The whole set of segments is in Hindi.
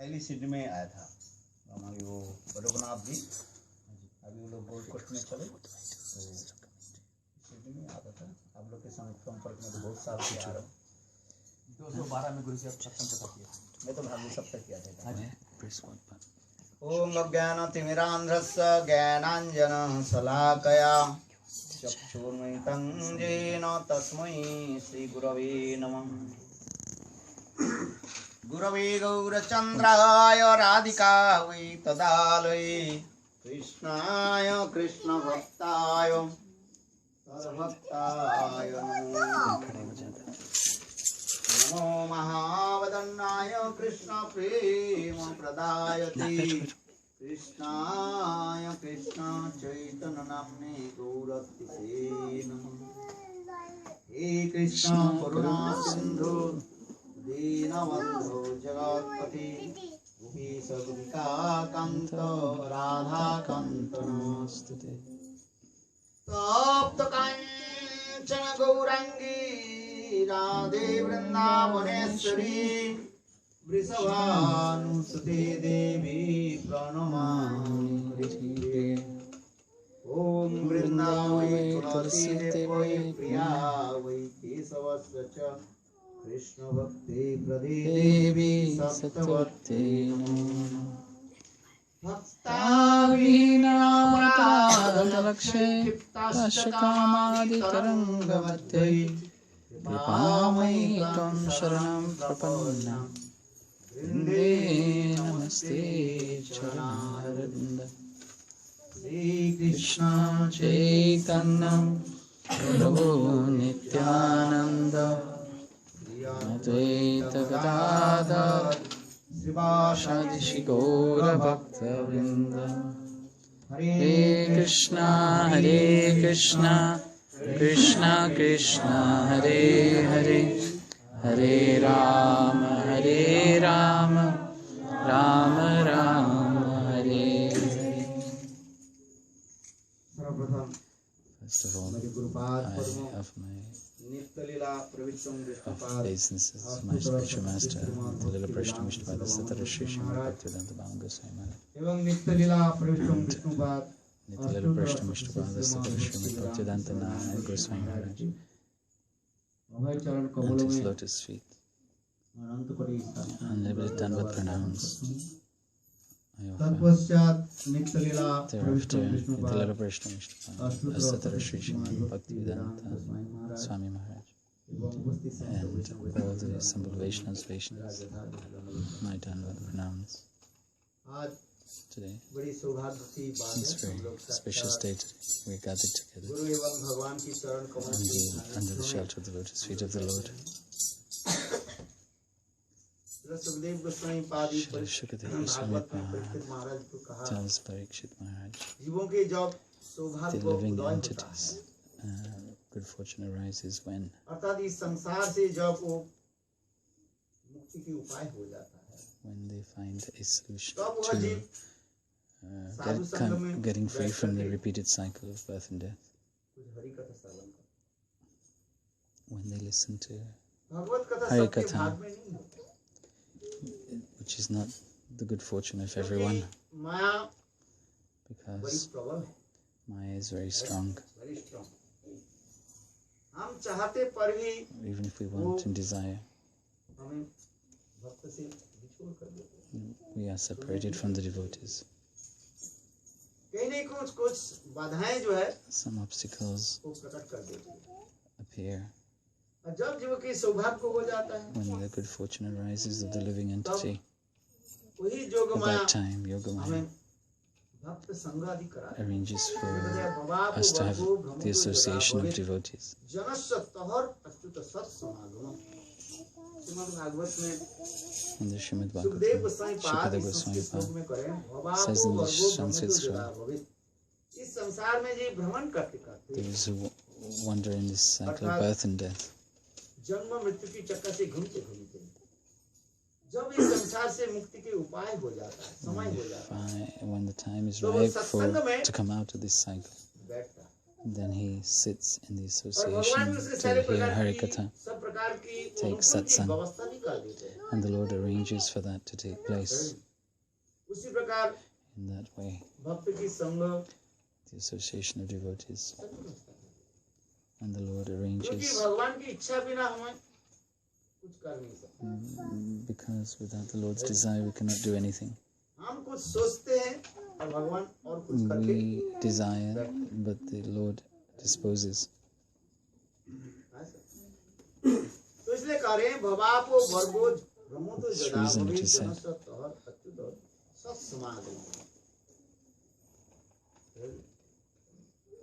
पहली सीढ़ी में आया था हमारी वो रघुनाथ जी, अभी वो लोग गोल्ड कोस्ट में चले तो सीढ़ी में आता था। आप लोग के संपर्क में तो बहुत साल से आ रहा हूँ। 212 में गुरु जी आप सत्संग पता किया, मैं तो भाभी सब तक किया था। हाँ ओम अज्ञानतिमिरान्ध्रस्य ज्ञानाञ्जन शलाकया चक्षुर्मिलितं येन तस्मै श्रीगुरवे नमः। गुरवे गौरचन्द्राय राधिकायै तदालये कृष्णाय कृष्णभक्ताय तद्भक्ताय नमो महावदन्नाय कृष्ण प्रेम प्रदायते कृष्णाय कृष्ण चैतन्य नाम्ने गौरतिसे नमः। हे कृष्ण करुणा सिंधु दीनबन्धो जगत्पते गोपीश गोपिकान्त राधाकान्त नमोस्तुते। तप्त काञ्चन गौरांगी राधे वृंदावनेश्वरी वृषभानुसुते देवी प्रणमामि हरिप्रिये। ओम वृंदावै तुलसी देवै प्रिया वै केशवस्य च कृष्ण भक्ति प्रदे देवी सत्यवते भक्ताविनापादलक्षेताशकामादितरङ्गमध्ये कृपामयि त्वं शरणं प्रपन्ना वृन्दे नमस्ते चरणारविन्द। श्रीकृष्ण चैतन्य प्रभु नित्यानन्द अद्वैत गदाधर श्रीवासादि गौरभक्तवृन्द। हरे कृष्णा कृष्ण कृष्ण हरे हरे, हरे राम राम राम हरे हरे। सर्वप्रथम First of all, मेरे I Gurupad have my नित्यलीला प्रविष्टम Vishnupad obeisances to my spiritual master, the Lila Prashna Vishnupada Satara Shri Srimad Bhaktivedanta Bhava Goswami Maharaj. एवं नित्यलीला प्रविष्टम Vishnupad The Lila Prashna Vishnupada Satara Srimad Bhaktivedanta Narayana Goswami Maharaj. अभय चरण At कमलों his में lotus feet, अनंत कोटि unlimited Dandavat pranams. I offer. तत्पश्चात नित्यलीला Thereafter, प्रविष्टम the Vishnupad Lila Prashna Vishnupada Satara Shri Srimad Bhaktivedanta Swami Maharaj. एवं उपस्थित And all the assembled Vaishnavas, my Dandavat pranams. आज Today, बड़ी सौभाग्य की बात it's है very हम लोग special day today. We gathered together गुरु एवं भगवान की चरण कमल under the shelter of the lotus feet of the Lord. Sukhdev Goswami Padi Shri Shukadev Goswami Bhagavat में परीक्षित महाराज को कहा tells Parikshit Maharaj, जीवों के जब the सौभाग्य living उदय होता है entities, good fortune arises when अर्थात इस संसार से जब वो मुक्ति की उपाय हो जाता है they find a solution तब वह to जीव साधु संग में getting free बैठ from the करके repeated cycle of birth and death. कुछ हरि कथा श्रवण करता When they listen to है। भगवत कथा हरि सबके कथा, भाग में नहीं होती which is not the good fortune of everyone, क्योंकि माया बड़ी because प्रबल है, Maya is very strong. very strong। हम चाहते पर भी Even if we want and desire, हमें भक्त से बिछोड़ कर देते हैं। we are separated from the devotees. कहीं नहीं कुछ बाधाएं जो है Some obstacles वो प्रकट कर देती है। appear और जब जीव की सौभाग्य हो जाता है when the good fortune arises of the living entity. वही जोग At Maya that time, Yogamaya हमें भक्त संग आदि कराती है। arranges for भवापो us to have Virgo the Brahmo association of जगा devotees. जनस्य तहर अच्युत सत्समागम। श्रीमद् भागवत में And the Srimad Sukhdev Bhagavatam, Goswami पाद Shukadeva इस Goswami श्लोक Pad में करें says भवापो in the Virgo Brahmo Sanskrit जगा Shloka, भवित। इस संसार में जी भ्रमण करते करते there is a wonder in this cycle of birth and death. जन्म मृत्यु की चक्कर से घूमते घूमते जब इस संसार से मुक्ति के उपाय हो जाता है, समय हो जाता है, When the time is तो वो ripe सत्संग में to come out of this cycle, बैठता है then he sits in the और भगवान association भी उसके to सारे hear प्रकार Hari की Katha. सब प्रकार की Take अनुकूल की satsang. व्यवस्था भी कर देते हैं। And the Lord arranges for that to take place. उसी प्रकार In that way, भक्त की संग the association of devotees. And the Lord क्योंकि arranges, भगवान की इच्छा बिना हमें कुछ कर नहीं सकते। because without the Lord's desire we cannot do anything. हम कुछ सोचते हैं और भगवान और कुछ करके We desire, but the Lord disposes. तो इसलिए कह रहे हैं भवापो वर्गो भ्रमो तो That's the जदा reason भवे it is said. जनसतः अच्युत सब समागम।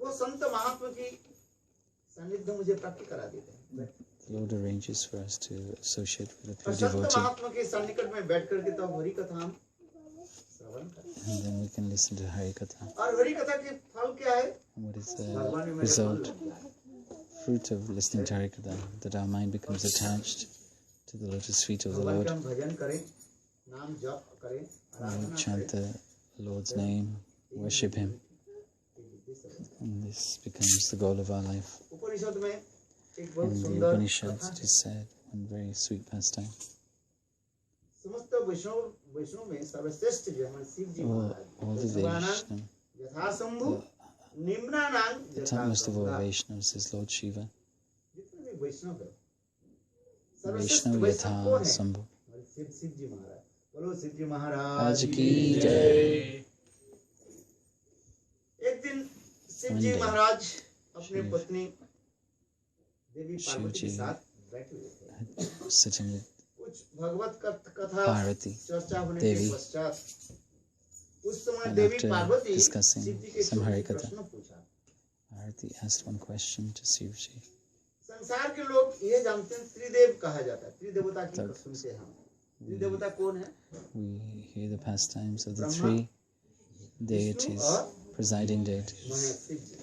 वो संत महात्मा की सानिध्य मुझे प्राप्त करा देते हैं। The Lord arranges for us to associate with a और pure संत devotee, महात्मा के सन्निकट में बैठ करके तो हरि कथा हम श्रवण करते हैं। and then we can listen to Hari Katha. और हरि कथा के फल क्या है? And what is भगवान the में मेरे result, फल लग जाए। fruit of listening to Hari Katha? That our mind becomes attached to the lotus feet of the भगवान Lord. का हम भजन करें, नाम जप करें, We आराधना chant करें। the Lord's name, worship Him, and this becomes the goal of our life. उपनिषद में एक बहुत In the सुंदर Upanishads कथा it is said, one very sweet pastime. समस्त वैष्णव में सर्वश्रेष्ठ जो हमारे शिव जी All the Maharaj Vaishnava, यथासंभु निम्नानां the topmost of all यथासंभु Vaishnavas is Lord Shiva. जितने भी वैष्णव है सर्वश्रेष्ठ Vaishnava वैष्णव कौन Yatha है? Sambhu. हमारे शिव जी महाराज। बोलो शिव जी महाराज आज की की जय। जय। एक दिन शिव One जी day, महाराज अपने Shiv- पत्नी देवी Shiv पार्वती के जी साथ बैठे हुए थे। sitting with कुछ भगवत कथा Parvati, चर्चा होने देवी, के पश्चात उस समय and Devi after Parvati discussing Shiv जी के some एक Hari Katha, प्रश्न पूछा। Parvati asked one question to Shivji. संसार के लोग ये जानते हैं त्रिदेव कहा जाता है। त्रिदेवता की तब- सुनते हैं हम। त्रिदेवता कौन है? We hear the pastimes of the Brahma, three deities, presiding deities, Mahesh Shiv ji.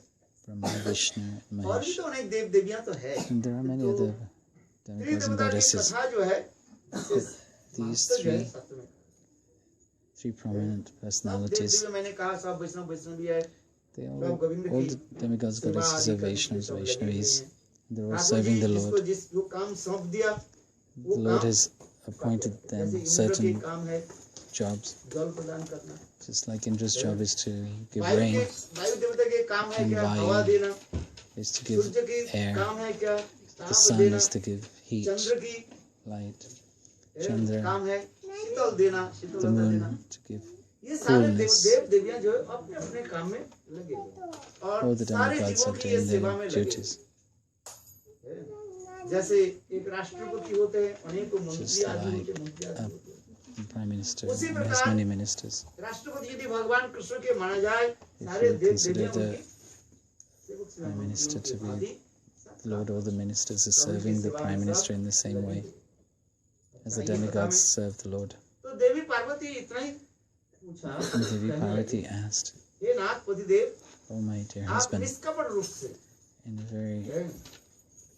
Brahma, Vishnu, and और भी Mahesh. तो अनेक देव देवियां तो है। And there are many तो other demigods and त्रिदेवता की goddesses. कथा जो है These वास्तव है three, सत्य में। three prominent सब देव personalities, देवी मैंने कहा सब वैष्णव भी है। they सब all गोविंद the की demigods, सेवा goddesses आदि are करने के Vaishnavas, सब लगे हुए Vaishnavis. हैं। They're all Thakur serving ji the जिसको Lord. जो काम सौंप दिया वो The Lord काम has appointed जैसे them इंद्र के certain काम है jobs, जल प्रदान करना। just like Indra's job is to give वायु rain, देवता के काम है and क्या? वायु हवा देना। is to give सूर्य की air, काम है क्या? the ताप sun देना। is to give heat, चंद्र की light, Chandra, काम है शीतल देना, the शीतलता देना। moon to give ये सारे coolness. देव देवियां जो है अपने अपने काम में लगे हुए हैं All और the सारे demigods जीवों are की ये doing सेवा में their लगे duties. हुए हैं। जैसे एक राष्ट्रपति होते हैं, अनेकों मंत्री Just आदि like होते हैं, मंत्री आदि होते हैं। The Prime Minister उसी has प्रकार many ministers. राष्ट्रपति यदि भगवान कृष्ण के माना जाए, If सारे you देव consider देवियां the उनकी सेवक सेवा Prime Minister to be आदि The Lord, all the ministers are serving the Prime Minister in the same way as the demigods serve the Lord. तो देवी पार्वती इतना ही पूछा, And Devi Parvati asked, हे नाथ पतिदेव, "Oh my dear आप husband," निष्कपट रूप से in a very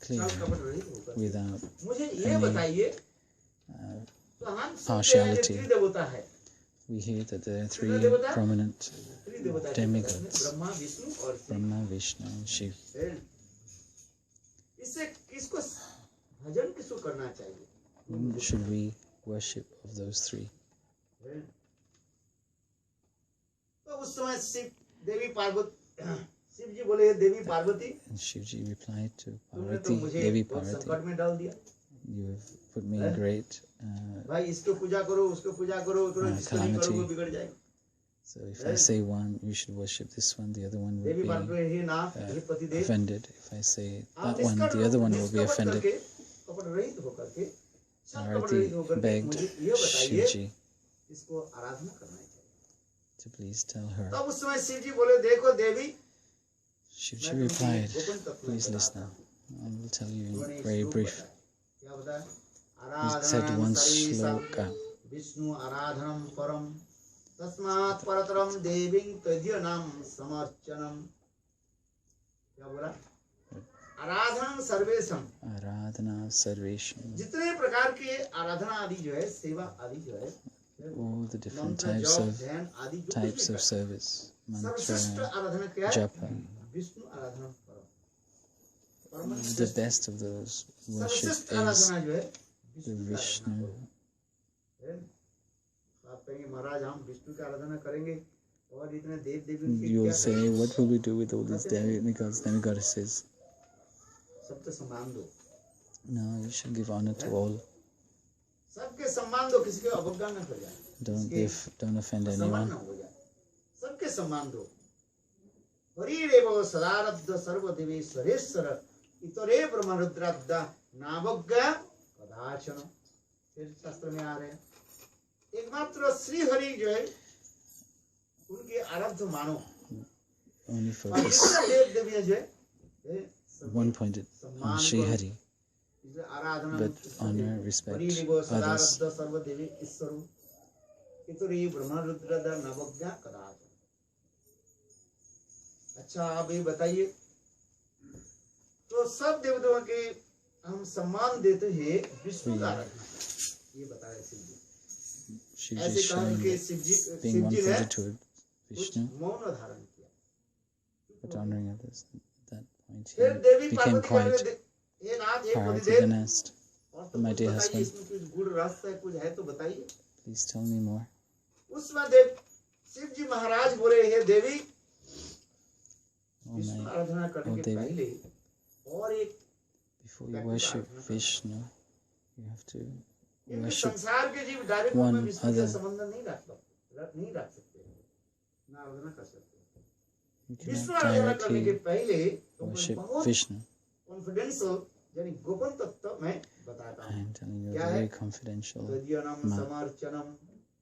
clear, छल कपट रहित होकर without मुझे ये any, बताइए, uh, तो हम सुनते हैं partiality. कि त्रिदेवता है। we hear that there are three Devata? prominent त्रिदेवता demigods, Brahma, Vishnu और Shiv. Brahma, Vishnu, and Shiv. इससे किसको भजन किसको करना चाहिए? Whom should we worship of those three? तो उस समय शिव देवी पार्वती शिव जी बोले, देवी Parvati And Shivji replied to तुमने तो Parvati, मुझे Devi बहुत Parvati, संकट में डाल दिया। "You have put me in great भाई इसको पूजा करो, उसको पूजा करो, जिसको नहीं करो वो calamity. बिगड़ जाएगा। So if I say one, you should worship this one, the other one will Devi be Parvati हे नाथ हे पतिदेव, offended. If I say आप that one, the other one will be निष्कपट offended." करके, कपट रहित होकर के, छल कपट Parvati रहित होकर के begged मुझे ये बताइए, Shivji इसको आराधना करना चाहिए। to please tell her. तब उस समय शिव जी बोले, देखो देवी, Shivji replied, "Please listen, I will tell you in very brief." क्या बताया? He said आराधनं one सर्वेषां sloka, विष्णु आराधनं परम तस्मात् परतरम देवीं तद्यनाम समर्चनम। क्या बोला? आराधनं सर्वेषां, Aradhana Sarvesham, जितने प्रकार के आराधना आदि जो है, सेवा आदि जो है, all the different मंत्र types जप of ध्यान आदि जो कुछ भी service, सर्वश्रेष्ठ mantra, आराधना क्या है? japa. विष्णु आराधना परम। The best of those worship सर्वश्रेष्ठ is आराधना जो है the विष्णु की आराधना Vishnu करो। कहेंगे महाराज हम विष्णु की आराधना करेंगे और इतने देव देवी उनके You क्या will say, करेंगे? what will we do with all these demigods, demigoddesses? सबसे सम्मान दो, No, you should give honor to all. सबके सम्मान दो, किसी के अवज्ञा न कर जाए, Don't offend सम्मान anyone. न हो जाए, सबके सम्मान दो। हरिरेव सदारब्ध सर्वदेवी सरेश्वर इतरे ब्रह्मरुद्राब्दा नावज्ञा कदाचन। फिर शास्त्र में आ रहे हैं, एकमात्र श्री हरि जो है उनके आराध्य मानो, Only और focus जितने देव देवियां जो है one pointed on Sri Hari, इसलिए आराधना but honor, respect हरिरेव others. सदारब्ध सर्वदेवी ईश्वर इतरे ब्रह्मरुद्राब्दा नावज्ञा कदाचन। अच्छा आप ये बताइए, तो सब देवताओं के हम सम्मान देते हैं, विष्णु का आराधना, ये बताया शिव जी। Shiv ऐसे ji कहा कि showing शिव being one जी ने pointed toward कुछ Vishnu, मौन धारण किया। but honoring others. At that point, फिर he देवी became पार्वती कहने quiet. लगे, हे नाथ हे Parvati पतिदेव, then asked, और तो my कुछ dear बताइए, husband, इसमें कुछ गुण रहस्य कुछ है तो बताइए। please tell me more. उसमें देव शिव जी महाराज बोले, हे देवी, Oh विष्णु my, आराधना करने oh के Devi, पहले और एक before you worship Vishnu, you have to इनके worship संसार के जीव डायरेक्ट one में विष्णु से other. संबंध नहीं रख सकते, ना आराधना कर सकते। You विष्णु cannot आराधना करने के directly पहले worship बहुत Vishnu. कॉन्फिडेंशियल यानी गोपन तत्व मैं बताता I हूँ। am telling you क्या a है? very confidential तद्यनम ma- समर्चनम,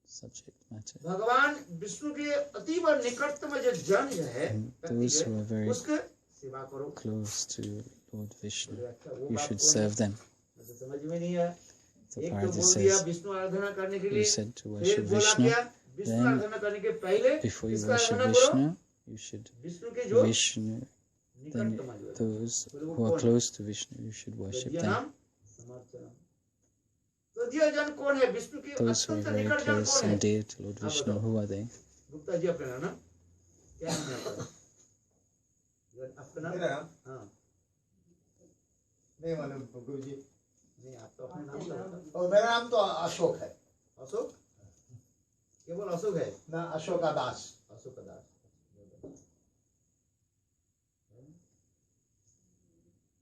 subject matter. भगवान विष्णु के अतीव निकटतम जो जन जो है, And व्यक्ति those जो who है, are very उसके सेवा करो। close to Lord Vishnu, अच्छा, वो you बात should कौन है? serve them. मुझे समझ में नहीं आया। So एक तो Parvati बोल दिया says, विष्णु आराधना करने के you लिए, said to फिर worship बोला Vishnu. क्या, विष्णु Then, आराधना करने के पहले before you किसका worship आराधना करो? Vishnu, you should विष्णु के जो Vishnu. Then निकटतम जो है, those फिर वो who are कौन है? close to Vishnu, you should worship them. तद्यनम समर्चनम। तद्य जन कौन है? विष्णु के Those who are अत्यंत very निकट जन close कौन है? and dear to Lord आप Vishnu, बताओ। who are they? Gupta ji अपना नाम क्या नाम है आपका? आपका नाम? मेरा नाम? हाँ, नहीं मालूम गुरु जी। नहीं आप तो अपना नाम बताओ। और मेरा नाम तो अशोक है अशोक, केवल अशोक है? ना, अशोका दास। अशोक दास।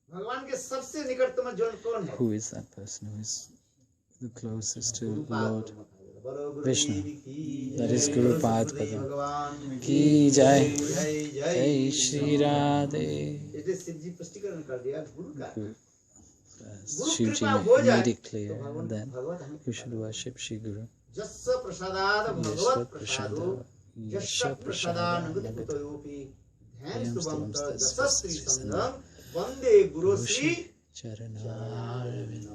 भगवान के सबसे निकटतम जन कौन है? Who is that person who is the closest to Gurupad Lord Brahma Vishnu? देवी की That is जय, Guru गुरुदेव Padma. भगवान की जय। जय जय Jai Shri Radhe. इसलिए शिव जी स्पष्टीकरण कर दिया गुरु का। गुरु Shiv Ji कृपा हो जाए made it तो clear भगवान that भगवत हमें you should worship Shri Guru. जस्स प्रसादाद Bhagavad प्रसादो Yashva जस्स Prasada प्रसादानुगति Nagata. कुतयोपि ध्यान Yam स्तुवंत Stuvam जसस्त्री Stastasri संदम वंदे गुरु श्री Charanaravind.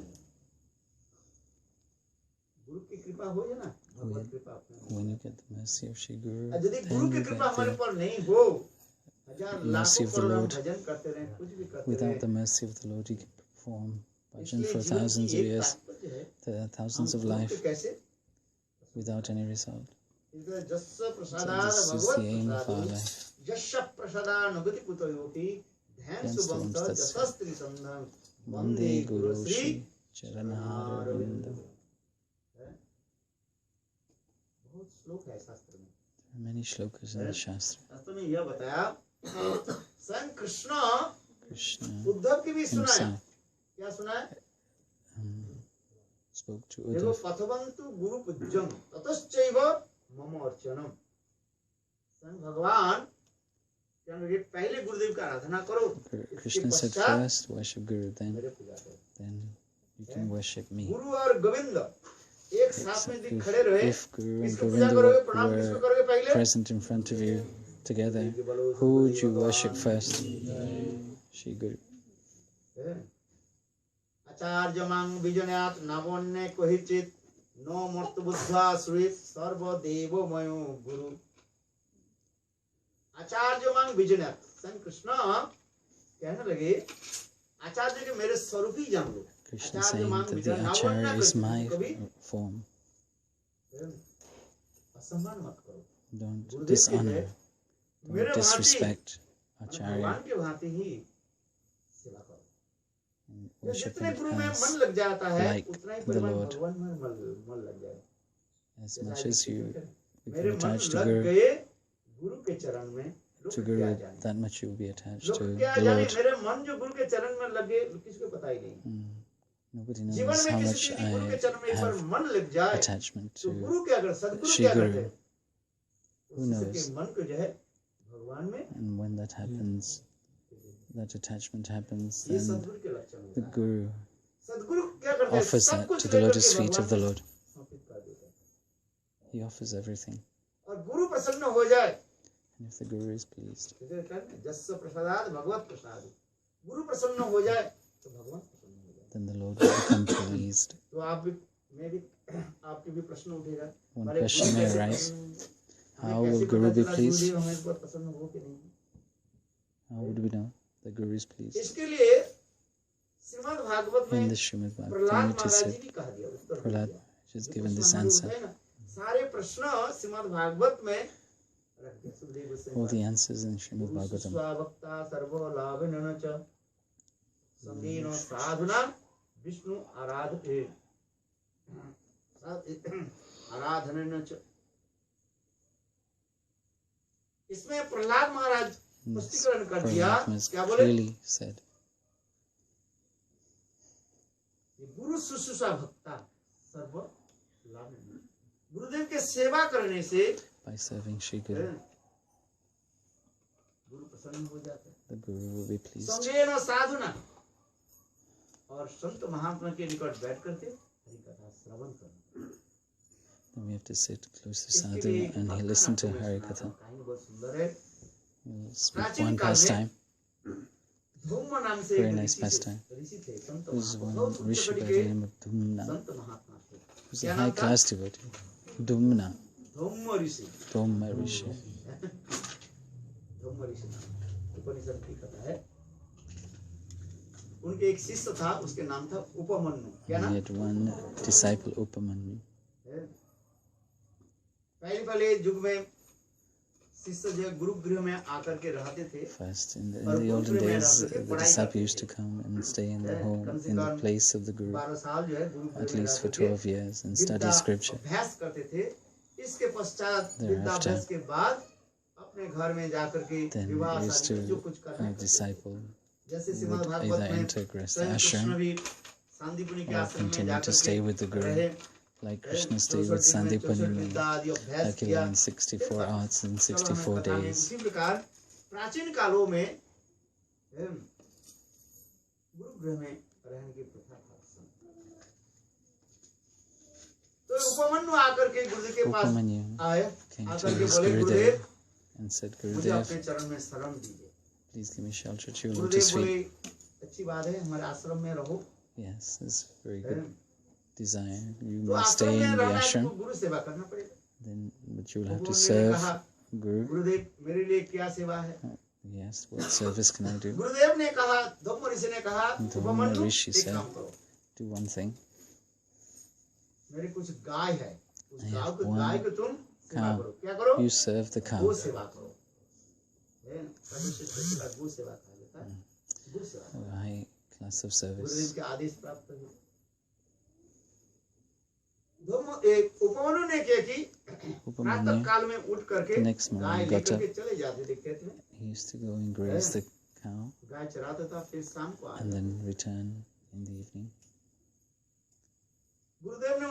गुरु की कृपा हो जाए ना, भगवत कृपा अपने। When you get the mercy of Shri Guru, और यदि गुरु then की you कृपा get हमारे the, पर नहीं हो, हजार mercy लाखों of the करोड़ हम Lord. भजन करते रहे, कुछ भी करते without रहे, the mercy of the Lord, you can perform bhajan इसलिए for जीवन thousands की of एक years, तात्पर्य है, thousands हम of गुरु life, के कैसे without any result. इसलिए जस्स So प्रसादाद this is Bhagavad the aim of our प्रसादो life. जस्स प्रसादानुगति कुतयोपि ध्यान ध्यान स्तुवंत स्तुवंत जसस्त्री संदम Vande Guru Shri Charanaravinda. बहुत श्लोक है शास्त्र में। There are many shlokas in the Shastra. शास्त्र में यह बताया, स्वयं कृष्ण Krishna उद्धव की भी सुनाया। himself क्या सुनाया? spoke to देखो, Uddhav. पथवन्तु गुरु पूज्यम ततश्चैव मम अर्चनम। स्वयं भगवान क्या लगे, पहले गुरुदेव का आराधना करो, Krishna said पश्चात first worship Guru, मेरे पूजा करो। then you can worship me. गुरु और गोविंद एक साथ में यदि खड़े रहे, If Guru and किसको पूजा Govinda करोगे, प्रणाम किसको were करोगे पहले? present in front of you together, who would you worship first? Shri Guru. आचार्य मांग विजनात् नवन्य कोहिचित नो मर्त बुद्धा सुरित सर्वदेवमयो गुरु। आचार्य मांग विजनात्, स्वयं कृष्ण कहने लगे, आचार्य के मेरे स्वरूप ही जान लो। Krishna saying that the Acharya is my form. असम्मान मत करो, Don't dishonor, मेरे don't disrespect Acharya. भगवान के भांति ही सेवा करो। And worship जितने him गुरु में मन as लग जाता है, like उतना ही the परिमाण Lord. भगवान में मन लग जाएगा। As जैसा much आज as you मेरे become मन attached to लग Guru, गए गुरु के चरण में, लोग to क्या Guru, जाने, that much you will be attached लोग to क्या the जाने, Lord. मेरे मन जो गुरु के चरण में लगे किसको पता ही नहीं। Nobody जीवन knows में how किसी much दिन गुरु के I चरण में एक बार have मन लग जाए attachment तो to गुरु क्या कर, सदगुरु Shri क्या Guru. करते हैं, Who उसके knows? मन को जो है भगवान में, And when that happens, that attachment happens, ये then सदगुरु के लक्षण the होता है। Guru सदगुरु क्या करते हैं, offers सब that कुछ to the लेकर lotus के feet of the भगवान Lord. को समर्पित कर देते हैं। He offers everything. और गुरु प्रसन्न हो जाए, And if the Guru is pleased, जस्य प्रसादाद भगवत प्रसाद, गुरु प्रसन्न हो जाए तो भगवान प्रसन्न हो जाए। then the Lord will become pleased. तो आप भी, मैं भी, आपके भी प्रश्न उठेगा, One हमारे question गुरु may कैसे arise. प्रसन्न होंगे? How हमें will कैसे Guru पता be चला pleased? गुरुदेव हमें इस पर प्रसन्न हो कि नहीं? How would we know the Guru is pleased? इसके लिए श्रीमद् भागवत में In the Srimad Prahlad Bhagavad Gita, Maharaj said, जी भी कहा दिया, उत्तर दे Prahlad दिया। has जो given प्रश्न this हमारे answer. उठे ना, सारे प्रश्न श्रीमद् भागवत में रख दिया Sukhdev All the Goswami. answers in Srimad Guru Bhagavatam. सुस्वाभक्ता servo लाभेन च संगेन साधुना विष्णु आराधते आराधनेन च। इसमें प्रहलाद महाराज स्पष्टीकरण कर दिया, Prahlad has क्या बोले, clearly said, गुरु शुश्रूषा भक्ता सर्व लाभ, गुरुदेव के सेवा करने से by serving Shri Guru, गुरु प्रसन्न हो जाता है। the Guru will be pleased. संगेन साधुना, और संत महात्मा के निकट बैठ करके हरि कथा श्रवण करना। Then we have to sit close to इसके लिए Sadhu एक and he कथा listen to आपको मैं Hari सुनाता Katha. हूँ, कहानी बहुत सुंदर है। We'll speak प्राचीन one काल में pastime, धूम नाम से very एक nice ऋषि pastime. थे, ऋषि थे, संत There's महात्मा, one बहुत उच्च Rishi कोटि by के the name of Dhumna. संत महात्मा थे। He was क्या a नाम high था? class devotee. Dhumna, धूम ऋषि, Dhumma Rishi. धूम ऋषि नाम उपनिषद की कथा है। उनके एक शिष्य था, उसके नाम था उपमन्यु। क्या He नाम? had one disciple, Upamanyu. पहले युग में शिष्य जो गुरु गृह में आकर के रहते थे, First, in the olden days, the disciple used to come and stay in the home, in the place of the Guru, 12 साल जो है गुरु at गृह में least for रहकर के 12 years, and Vidya study scripture. अभ्यास करते थे। इसके पश्चात Thereafter, विद्याभ्यास के बाद अपने घर में जाकर के Then विवाह he used शादी जो to, कुछ करना a disciple जैसे would श्रीमद् either भागवत में enter Grihastha स्वयं कृष्ण ashram भी सांदीपनि के or आश्रम में continue to जाकर stay के with the Guru, रहे, like Krishna stayed with Sandipani विद्या आदि अभ्यास like he किया। learned 64 arts in चलो हमें 64 कथा में days. इसी प्रकार प्राचीन कालों में गुरु गृह में रहने की प्रथा था। तो उपमन्यु आकर के गुरुदेव के पास Upamanyu आए, came आकर to के his बोले Gurudev गुरुदेव and said, मुझे Gurudev, अपने चरण में शरण दीजिए। please give me shelter to your Gurudev lotus बोले feet. अच्छी बात है, हमारे आश्रम में रहो। Yes, it's a very good desire. You तो must आश्रम stay में in the रहना है तो ashram, गुरु सेवा करना पड़ेगा। then but you will have to Upmanyu ने serve कहा, Guru. गुरुदेव मेरे लिए क्या सेवा है? He asked, what service can I do? गुरुदेव ने कहा, धम्म ऋषि ने कहा, Dhamma उपमन्यु Rishi एक said, काम करो, do one thing. मेरे कुछ गाय है, उस I गाय have को one को तुम सेवा cow. करो। क्या करो? You serve the go cow. सेवा करो। सर्वश्रेष्ठ सेवा गो सेवा कहा जाता है। गो सेवा A high class of Gurudev service. के आदेश प्राप्त हुए। उपमन्यु ने क्या की, प्रातः Upamanyu, काल में उठ करके the next guy morning, got लेकर up. के चले जाते थे खेत में, He used to go and graze the cow गाय चराता था, फिर शाम को आ and जाता। then return in the evening. गुरुदेव ने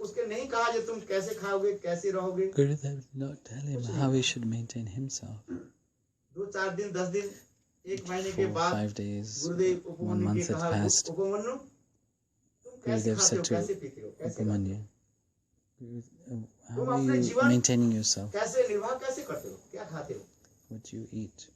उसके नहीं कहा जो तुम कैसे खाओगे, कैसे रहोगे। Gurudev did not tell him how he should maintain himself. 2-4 दिन 10 दिन 1 महीने 4 के or बाद 5 days, गुरुदेव 1 उपमन्यु month के had कहा, passed. उपमन्यु तुम कैसे Gurudev खाते हो, said to कैसे पीते हो, कैसे Upamanyu, how तुम are अपने you जीवन maintaining yourself? कैसे निर्वाह कैसे करते हो, क्या खाते हो। What do you eat?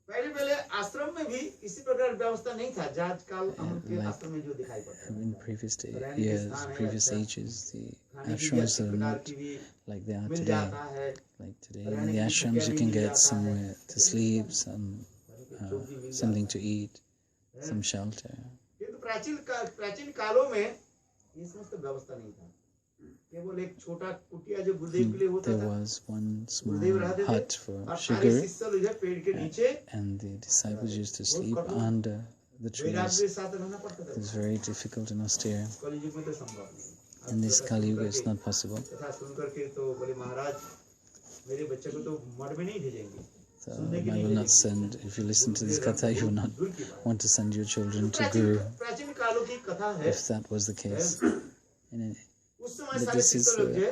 पहले आश्रम में भी इसी प्रकार व्यवस्था नहीं था, आजकल हम के like आश्रम में जो दिखाई पड़ता In है। previous रहने के years, स्थान है, previous अच्छा, ages, the खाने की भी ashrams अच्छी are प्रकार not की भी like they are mill today. जाता है, Like today, रहने in the की ashrams, you जगह can भी मिल get जाता है, somewhere to sleep, जो भी मिल something जाता to eat, है। some shelter. किंतु प्राचीन कालों में ये समस्त व्यवस्था नहीं था, केवल एक छोटा कुटिया जो गुरुदेव के लिए होता There था, was one small गुरुदेव रहते थे hut for और Shri सारे Guru, शिष्य लोग पेड़ के नीचे and the disciples used to sleep कठोर under the वैराग्य trees. के साथ रहना पड़ता It was था। very difficult and austere. कलयुग में तो संभव नहीं, In this Kali Yuga, it's not possible. कथा सुन करके तो बोले महाराज मेरे बच्चे को तो मठ में नहीं भेजेंगे। So I will not send, if you listen to this katha, you will not want to send your children to Guru, प्राचीन कालों की कथा है। if that was the case. And उस समय but सारे this is चित्त लोग जो है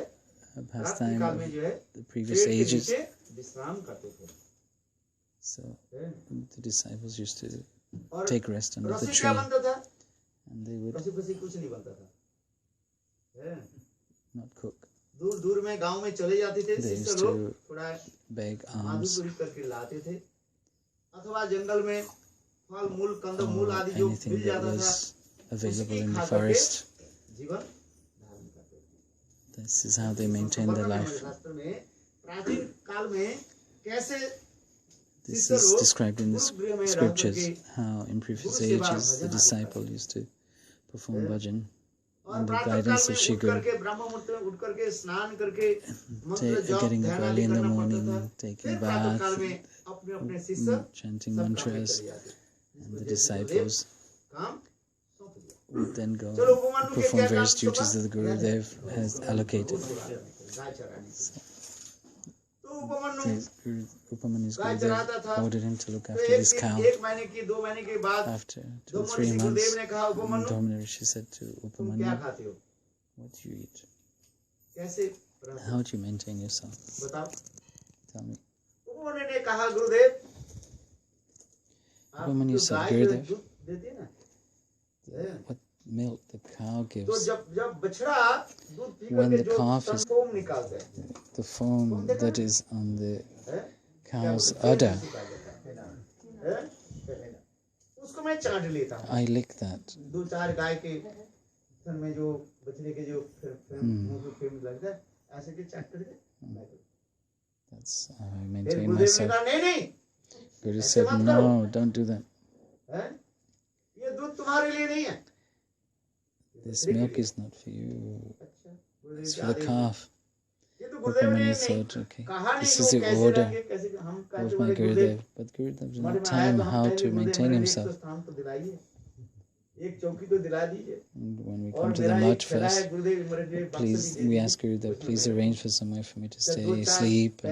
a pastime काल of में जो है the previous पेड़ के ages. नीचे विश्राम करते थे। So the disciples used to और take rest under the रस्सी क्या tree, बनता था? and they would रस्सी फसी कुछ नहीं बनता था। not cook. दूर दूर में गांव में चले जाते थे They शिष्य used लोग to थोड़ा beg alms माधुपुरी करके लाते थे अथवा जंगल में फल मूल कंद मूल or आदि जो anything मिल that जाता था was available उसकी in खा the करके forest. जीवन धारण करते थे। This is how they maintained their वर्णन है life. शास्त्र में प्राचीन काल में कैसे This शिष्य is लोग described in the गुरुगृह में रह scriptures, करके how in previous गुरु सेवा ages the भजन आदि disciple used to perform bhajan और under the प्रातः काल guidance में of उठ Shri Guru. करके ब्रह्म मुहूर्त में उठ करके स्नान करके मंत्र जप Getting up ध्यान early आदि in the करना पड़ता morning, था। taking फिर प्रातः bath, काल में अपने अपने शिष्य chanting सब काम में mantras, चले जाते। and the जिसको जैसे गुरुदेव disciples काम सौंप दिया। would then go चलो उपमन्यु के perform क्या various काम duties सौंपा? that the Gurudev has allocated. गाय चराने के। तो उपमन्यु Upamanyu's गाय चराता Gurudev था। ordered him to look तो after this cow. एक महीने की 2 महीने के बाद After 2 or दो 3 महीने months, गुरुदेव ने कहा Upmanyu Domina Rishi said to तुम क्या Upamanyu, खाते हो? what do you eat? कैसे रहते हो? How do you maintain yourself? बताओ। Tell me. उपमन्यु ने कहा गुरुदेव आप उपमन्यु तो said, गाय Gurudev, दूध देती है ना what milk the cow तो gives, जब बछड़ा दूध पी when करके the जो calf is- फोम निकालता है the foam that is on the हैं? cow's क्या बोलते हैं? udder, निकाल देता है। हैं? उसको मैं चाट लेता हूँ I lick that. 2-4 गाय के थन में जो बछड़े के जो मुंह पे फेम लगता है ऐसे के चाट करके That's how I फिर maintain गुरुदेव ने myself. कहा नहीं Guru ऐसे said, मत no, करो। don't do that. हैं? ये दूध तुम्हारे लिए नहीं है This बछड़े के milk लिए। is not for you. अच्छा, गुरुदेव It's के for the आदेश। calf. ये तो गुरुदेव ने Upamanya नहीं said, okay, कहा नहीं this कि is वो the कैसे order रहेंगे कैसे हम of कहते my बोले गुरुदेव Gurudev. But Gurudev did मठ not में tell आया him तो हम how कहेंगे to गुरुदेव maintain मेरे लिए एक तो himself. स्थान तो दिलाइए एक चौकी तो दिला दीजिए And when we और come to the मेरा mud एक थैला है first, गुरुदेव मेरे लिए बक्सा भी please, दे we दीजिए ask Gurudev, please arrange for somewhere for me to तो stay, 2-4 sleep,